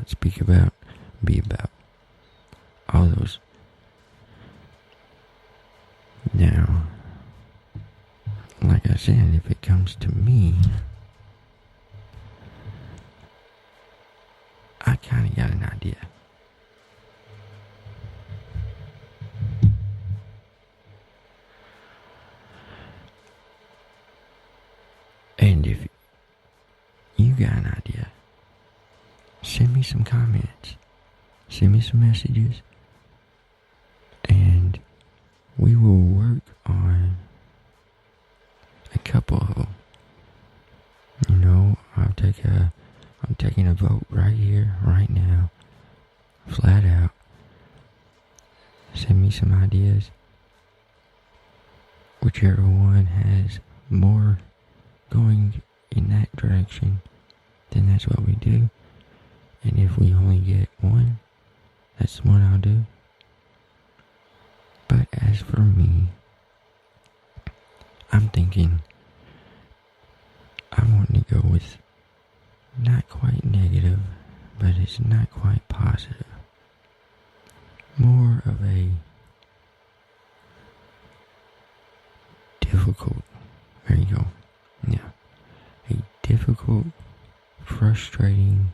about, speak about, be about. All those. Now, like I said, if it comes to me, I kind of got an idea. And if you got an idea, send me some comments, send me some messages, and we will work on a couple of them. You know, I'm taking a vote right here, right now, flat out. Send me some ideas. Whichever one has more going in that direction, then that's what we do. And if we only get one, that's what I'll do. But as for me, I'm thinking I want to go with not quite negative, but it's not quite positive. More of a difficult, there you go, yeah, a difficult, frustrating,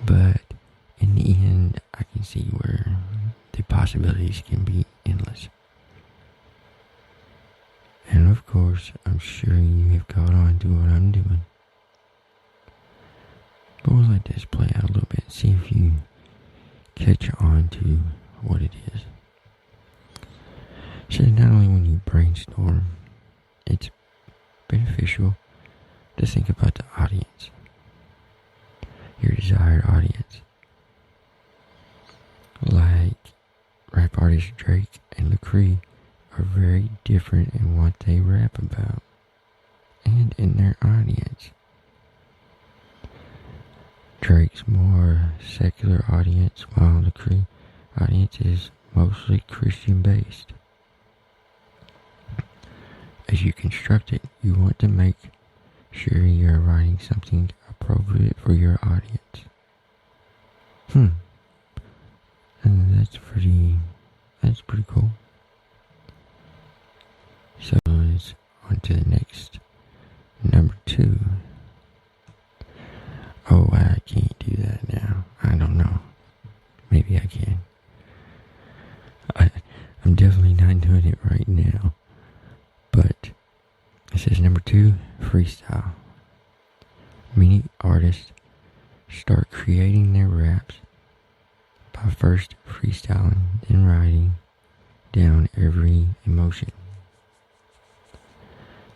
but in the end, I can see where the possibilities can be endless. And of course, I'm sure you have caught on to what I'm doing. But we'll let this play out a little bit, see if you catch on to what it is. So not only when you brainstorm, it's beneficial to think about the audience, your desired audience. Like rap artist Drake and Lecrae are very different in what they rap about and in their audience. Drake's more secular audience, while Lecrae audience is mostly Christian based. As you construct it, you want to make sure you're writing something appropriate for your audience. And that's pretty cool. So it's on to the next, number 2. Oh, I can't do that now. I don't know. Maybe I can. I'm definitely not doing it right now. But it says number 2, freestyle. Many artists start creating their raps by first freestyling, then writing down every emotion,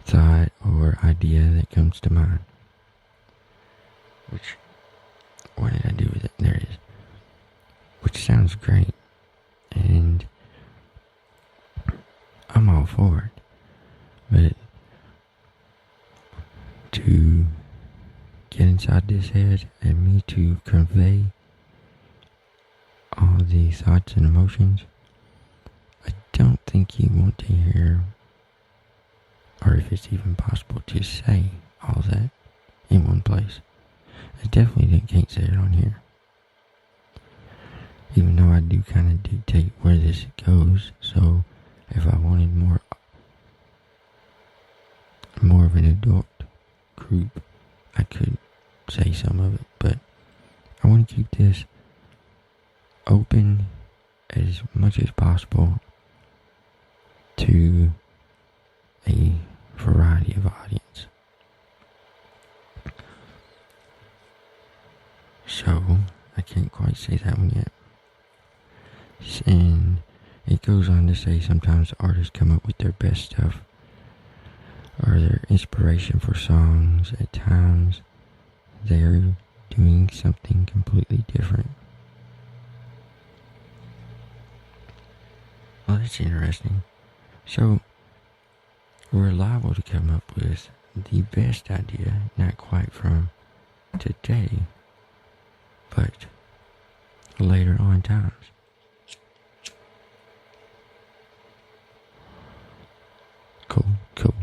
thought, or idea that comes to mind. What did I do with it? There it is. Which sounds great. And I'm all for it. But to get inside this head and me to convey all the thoughts and emotions, I don't think you want to hear, or if it's even possible to say all that in one place. I definitely can't say it on here. Even though I do kind of dictate where this goes, so if I wanted more of an adult group, I could say some of it, but I want to keep this open as much as possible to a variety of audience. So, I can't quite say that one yet. And it goes on to say sometimes artists come up with their best stuff or their inspiration for songs. At times, they're doing something completely different. Well, that's interesting. So, we're liable to come up with the best idea, not quite from today, but later on times. Cool.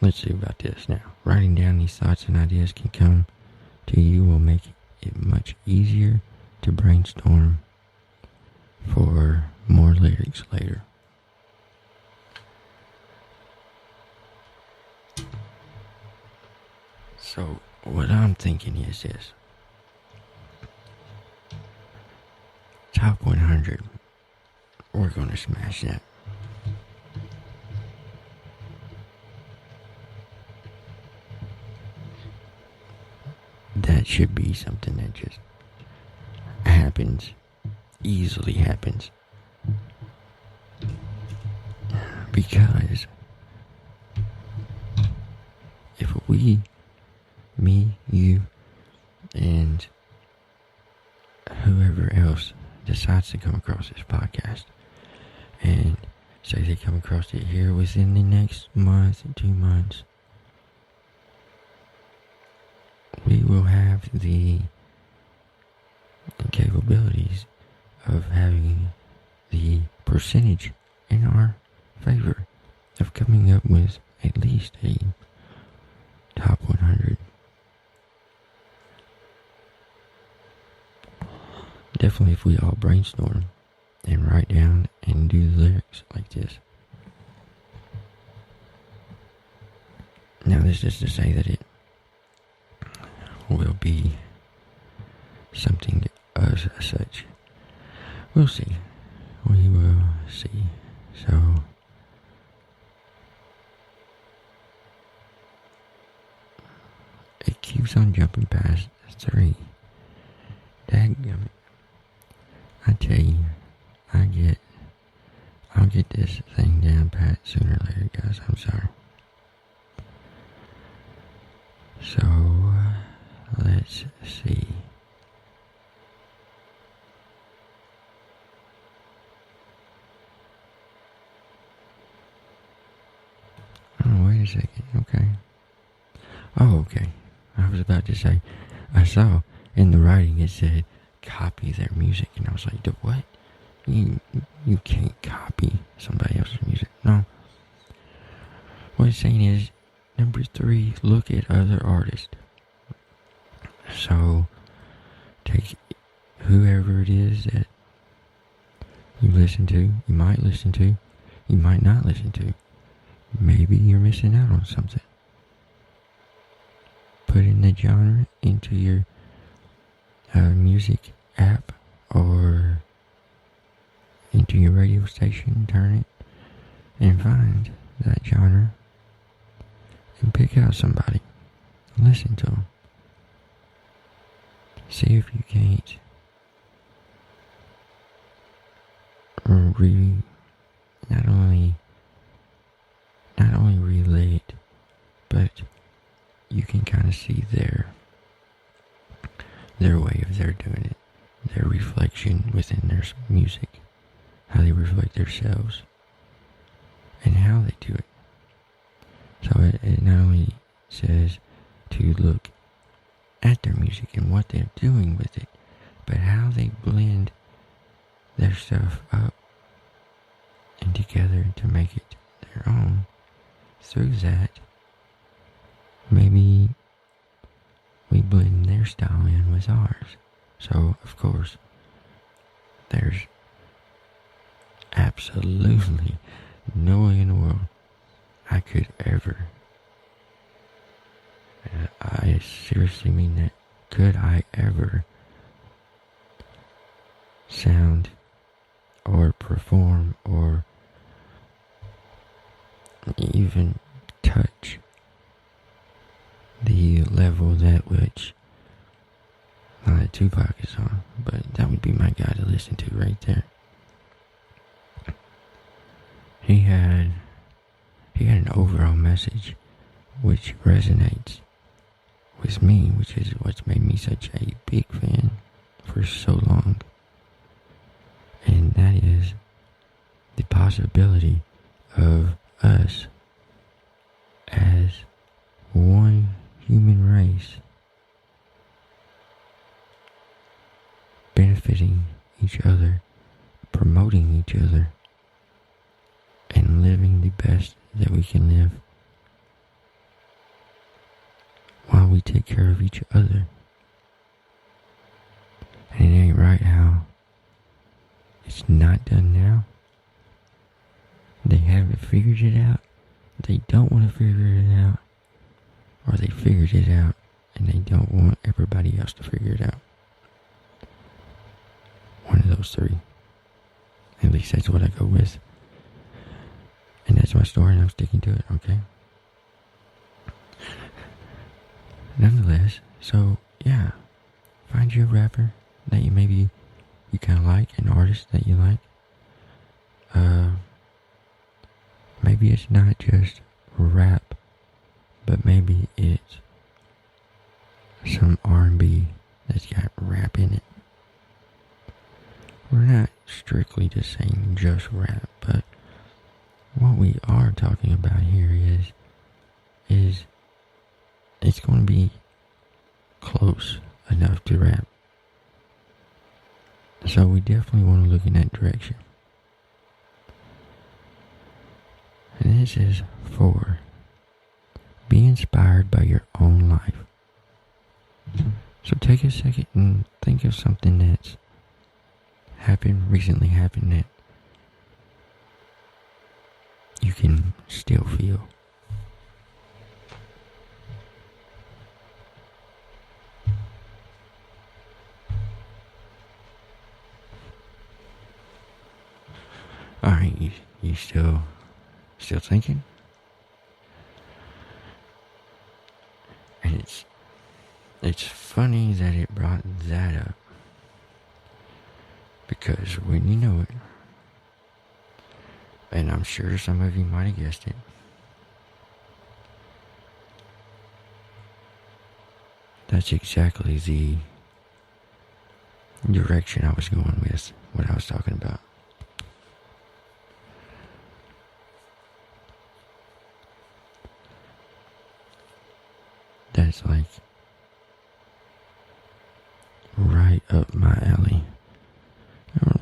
Let's see about this now. Writing down these thoughts and ideas can come to you will make it much easier to brainstorm for more lyrics later. So what I'm thinking is this. Top 100. We're gonna smash that. That should be something that just happens, easily happens. Because if we, me, you, and whoever else decides to come across this podcast and say they come across it here within the next month, 2 months, we will have the capabilities of having the percentage in our favor of coming up with at least a top 100. Definitely if we all brainstorm and write down and do the lyrics like this. Now this is to say that it will be something as such. We'll see. We will see. So it keeps on jumping past 3. Dadgummit. I tell you, I'll get this thing down pat sooner or later, guys. I'm sorry. So, let's see. Oh, wait a second. Okay. Oh, okay. I was about to say, I saw in the writing it said, copy their music, and I was like, what? You can't copy somebody else's music. No. What it's saying is, number 3, look at other artists. So, take whoever it is that you listen to, you might listen to, you might not listen to. Maybe you're missing out on something. Put in the genre into your music app or into your radio station, turn it, and find that genre and pick out somebody. Listen to them. See if you can't not only relate, but you can kind of see their way of their doing it, their reflection within their music, how they reflect themselves, and how they do it. So it not only says to look at their music and what they're doing with it, but how they blend their stuff up and together to make it their own. Through that, maybe we blend their style in with ours. So, of course, there's absolutely no way in the world I could ever, I seriously mean that, could I ever sound or perform or even touch the level that which Tupac is on, but that would be my guy to listen to right there. He had an overall message which resonates with me, which is what's made me such a big fan for so long, and that is the possibility of us as one human race benefiting each other, promoting each other, and living the best that we can live while we take care of each other. not done now, they haven't figured it out, they don't want to figure it out, or they figured it out and they don't want everybody else to figure it out. One of those three. At least that's what I go with. And that's my story, and I'm sticking to it, okay? Nonetheless, so, yeah. Find you a rapper that you kind of like, an artist that you like. Maybe it's not just rap, but maybe it's some R&B that's got rap in it. We're not strictly just saying just rap, but what we are talking about here is it's going to be close enough to rap. So we definitely want to look in that direction. And this is 4. Be inspired by your own life. So take a second and think of something that's recently happened that you can still feel. Alright, you still thinking? And it's funny that it brought that up. Because when you know it, and I'm sure some of you might have guessed it, that's exactly the direction I was going with what I was talking about. That's like right up my alley.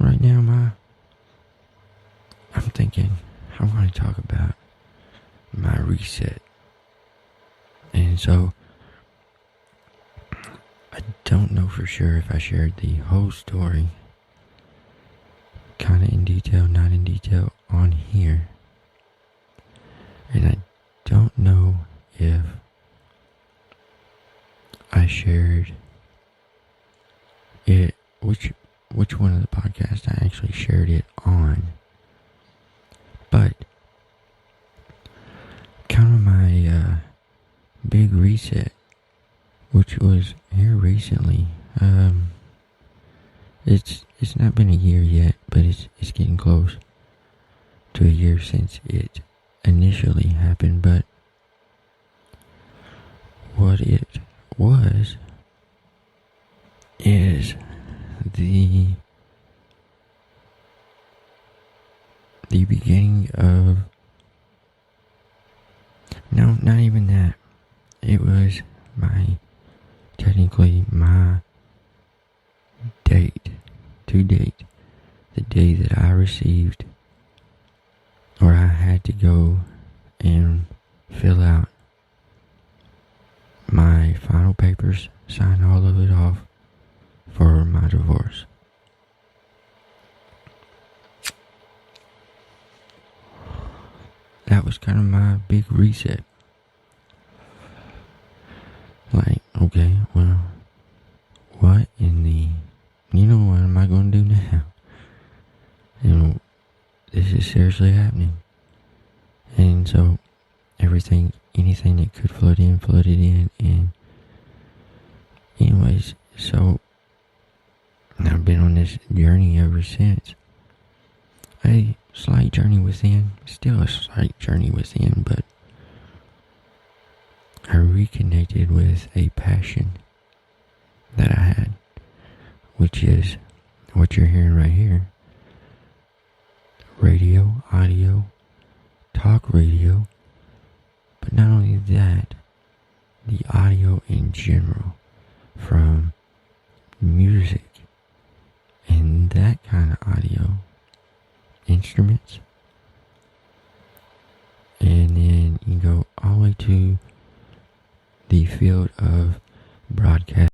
Right now, I'm thinking I want to talk about my reset. And so, I don't know for sure if I shared the whole story, kind of in detail, not in detail, on here. And I don't know if I shared it, which one of the podcasts I actually shared it on. But kind of my big reset, which was here recently. It's not been a year yet, but it's getting close to a year since it initially happened. But what it was is the beginning of, no, not even that. It was technically my date, the day that I received, or I had to go and fill out my final papers, sign all of it off for my divorce. That was kind of my big reset. Like, okay, well, what am I going to do now? This is seriously happening. And so, anything that could flooded in, and anyways, so, I've been on this journey ever since. A slight journey within, still a slight journey within, but I reconnected with a passion that I had, which is what you're hearing right here. Radio, audio, talk radio, but not only that, the audio in general, from music and that kind of audio, instruments, and then you go all the way to the field of broadcast